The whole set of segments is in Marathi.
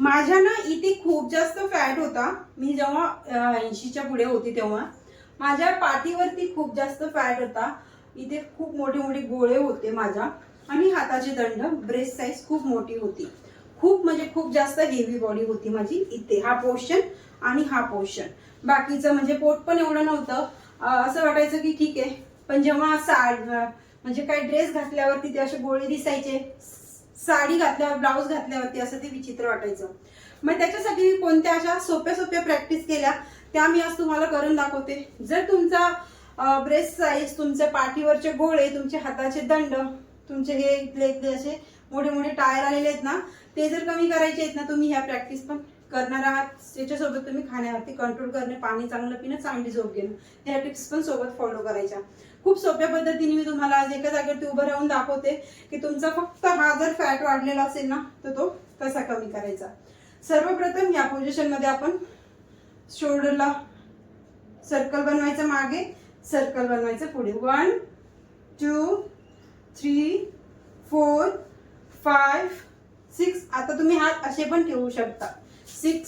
माझ्या ना इथे खूप जास्त फॅट होता. मी जेव्हा 80च्या पुढे होती तेव्हा माझ्या पाठीवरती खूप जास्त फॅट होता. इथे खूप मोठे मोठे गोळे होते माझ्या, आणि हाताचे दंड, ब्रेस्ट साईज खूप मोठी होती. खूप म्हणजे खूप जास्त हेवी बॉडी होती माझी. इथे हा पोर्शन आणि हा पोर्शन, बाकीचं म्हणजे पोट पण एवढं नव्हतं. असं वाटायचं की ठीक आहे, पण जेव्हा म्हणजे काही ड्रेस घातल्यावरती ते असे गोळे दिसायचे, साडी घातल्यावर, ब्लाऊज घातल्यावरती असं ते विचित्र वाटायचं. मग त्याच्यासाठी मी कोणत्या अशा सोप्या सोप्या प्रॅक्टिस केल्या त्या मी आज तुम्हाला करून दाखवते. जर तुमचा ब्रेस्ट साईज, तुमच्या पाठीवरचे गोळे, तुमचे हाताचे दंड, तुमचे हे इथले इथले असे मोठे मोठे टायर आलेले आहेत ना, ते जर कमी करायचे आहेत ना, तुम्ही ह्या प्रॅक्टिस पण करणार आहात. त्याच्यासोबत तुम्ही खाण्यावरती कंट्रोल करणे, पाणी चांगलं पिणं, चांगली झोप घेणं, ह्या टिप्स पण सोबत फॉलो करायच्या. खूप सोप्या पद्धतीने मी तुम्हाला आज एका जागेवरती उभं राहून दाखवते की तुमचा फक्त हा जर फॅट वाढलेला असेल ना, तर तो कसा कमी करायचा. सर्वप्रथम या पोझिशन मध्ये आपण शोल्डरला सर्कल बनवायचं, मागे सर्कल बनवायचं, पुढे 1 2 3 4 5 6. आता तुम्ही हात असे पण ठेवू शकता. 6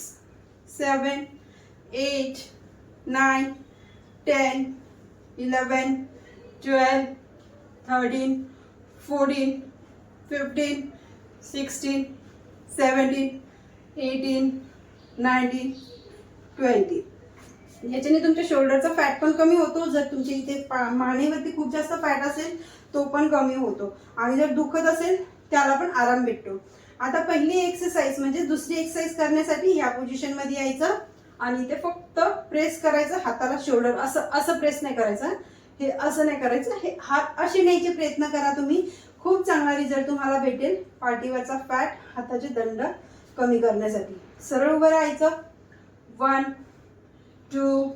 7 8 9 10 11 12 13 14 15 16 17 18 19 20. याच्याने तुमच्या शोल्डरचा फॅट पण कमी होतो. जर तुमच्या इथे मानेवरती खूप जास्त फॅट असेल तो पण कमी होतो, आणि जर दुखत असेल त्याला पण आराम भेटतो. आता पहिली एक्सरसाइज म्हणजे दुसरी एक्सरसाइज करण्यासाठी या पोझिशन मध्ये यायचं आणि इथे फक्त प्रेस करायचं हाताला, शोल्डर असं असं प्रेस नाही करायचं, हे असं नाही करायचं, हे हात असे न्यायचे प्रयत्न करा तुम्ही. खूप चांगला रिझल्ट तुम्हाला भेटेल पाठीवरचा फॅट, हाताचे दंड कमी करण्यासाठी. सरळ उभं राहायचं. 1 2